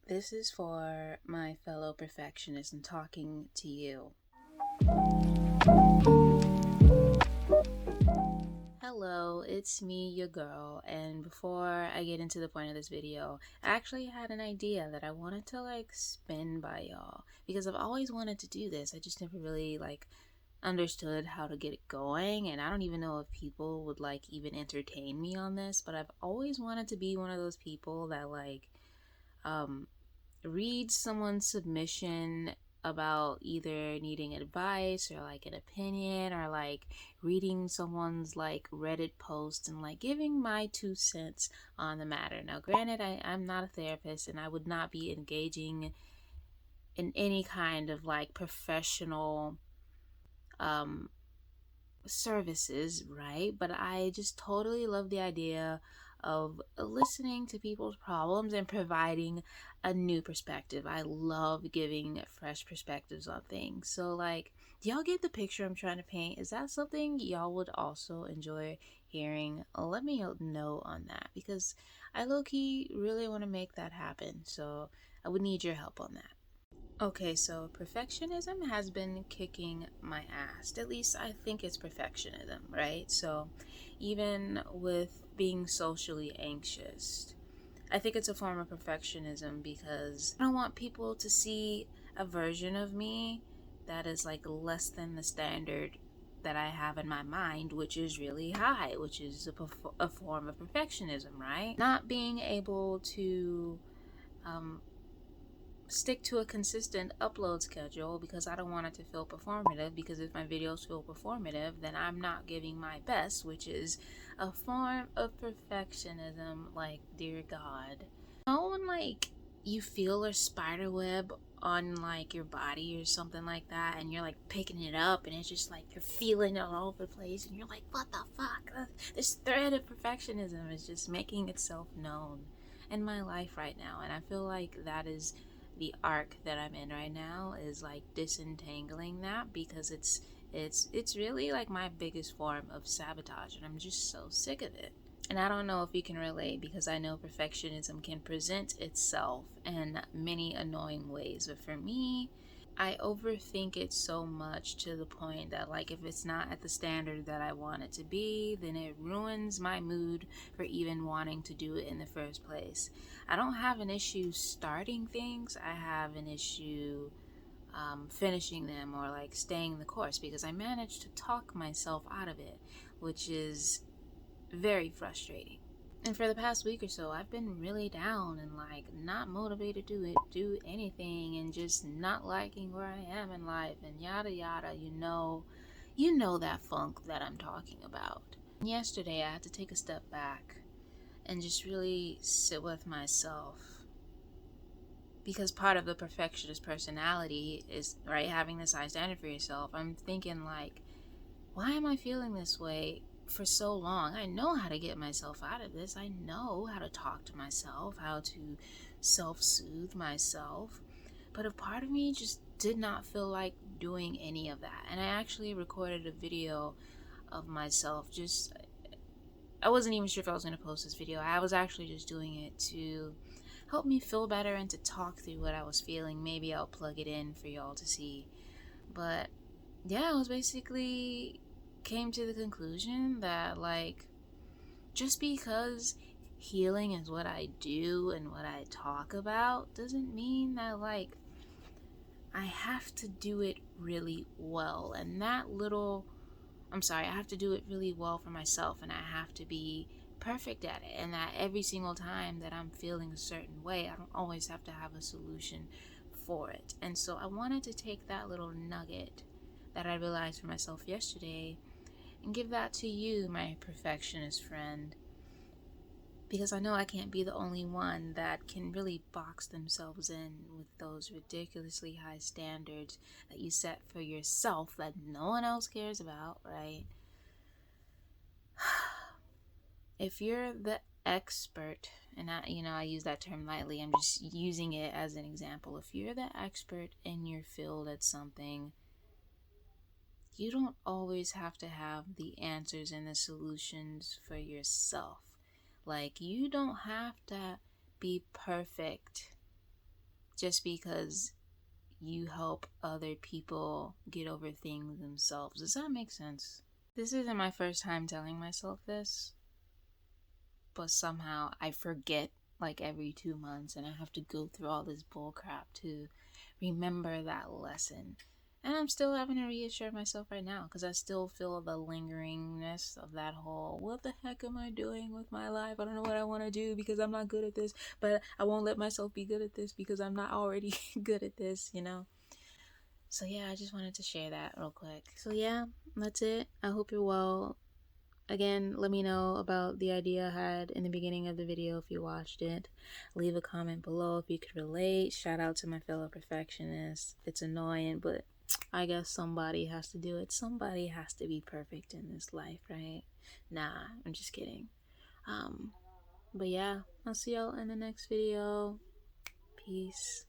This is for my fellow perfectionists. I'm talking to you. Hello, it's me, your girl, and before I get into the point of this video, I actually had an idea that I wanted to spin by y'all because I've always wanted to do this. I just never really understood how to get it going, and I don't even know if people would even entertain me on this, but I've always wanted to be one of those people that um read someone's submission about either needing advice or an opinion, or reading someone's Reddit post and giving my 2 cents on the matter. Now granted, I'm not a therapist and I would not be engaging in any kind of professional um services, right? But I just totally love the idea of listening to people's problems and providing a new perspective. I love giving fresh perspectives on things. So, do y'all get the picture I'm trying to paint? Is that something y'all would also enjoy hearing? Let me know on that because I low key really want to make that happen. So, I would need your help on that. Okay, so perfectionism has been kicking my ass. At least I think it's perfectionism, right? So even with being socially anxious, I think it's a form of perfectionism because I don't want people to see a version of me that is less than the standard that I have in my mind, which is really high, which is a form of perfectionism, right? Not being able to um, stick to a consistent upload schedule because I don't want it to feel performative, because if my videos feel performative then I'm not giving my best, which is a form of perfectionism. Dear God. When you feel a spider web on your body or something like that, and you're picking it up and it's just you're feeling it all over the place and you're like, what the fuck? This thread of perfectionism is just making itself known in my life right now, and I feel like that is the arc that I'm in right now, is disentangling that, because it's really my biggest form of sabotage and I'm just so sick of it. And I don't know if you can relate, because I know perfectionism can present itself in many annoying ways. But for me, I overthink it so much to the point that if it's not at the standard that I want it to be, then it ruins my mood for even wanting to do it in the first place. I don't have an issue starting things. I have an issue finishing them, or staying the course, because I managed to talk myself out of it, which is very frustrating. And for the past week or so, I've been really down and not motivated to do anything, and just not liking where I am in life, and yada yada. You know that funk that I'm talking about. Yesterday, I had to take a step back and just really sit with myself, because part of the perfectionist personality is, right, having this high standard for yourself. I'm thinking why am I feeling this way for so long? I know how to get myself out of this. I know how to talk to myself, how to self-soothe myself. But a part of me just did not feel like doing any of that. And I actually recorded a video of myself. I wasn't even sure if I was going to post this video. I was actually just doing it to help me feel better and to talk through what I was feeling. Maybe I'll plug it in for y'all to see. But yeah, I was basically came to the conclusion that just because healing is what I do and what I talk about doesn't mean that I have to do it really well. And I have to do it really well for myself, and I have to be perfect at it, and that every single time that I'm feeling a certain way, I don't always have to have a solution for it. And so I wanted to take that little nugget that I realized for myself yesterday and give that to you, my perfectionist friend, because I know I can't be the only one that can really box themselves in with those ridiculously high standards that you set for yourself that no one else cares about, right? If you're the expert, and I use that term lightly, I'm just using it as an example. If you're the expert in your field at something, you don't always have to have the answers and the solutions for yourself. You don't have to be perfect just because you help other people get over things themselves. Does that make sense? This isn't my first time telling myself this, but somehow I forget like every 2 months, and I have to go through all this bullcrap to remember that lesson. And I'm still having to reassure myself right now because I still feel the lingeringness of that whole, what the heck am I doing with my life? I don't know what I want to do because I'm not good at this, but I won't let myself be good at this because I'm not already good at this, you know? So yeah, I just wanted to share that real quick. So yeah, that's it. I hope you're well. Again, let me know about the idea I had in the beginning of the video if you watched it. Leave a comment below if you could relate. Shout out to my fellow perfectionists. It's annoying, but I guess somebody has to do it. Somebody has to be perfect in this life, right? Nah, I'm just kidding. But yeah, I'll see y'all in the next video. Peace.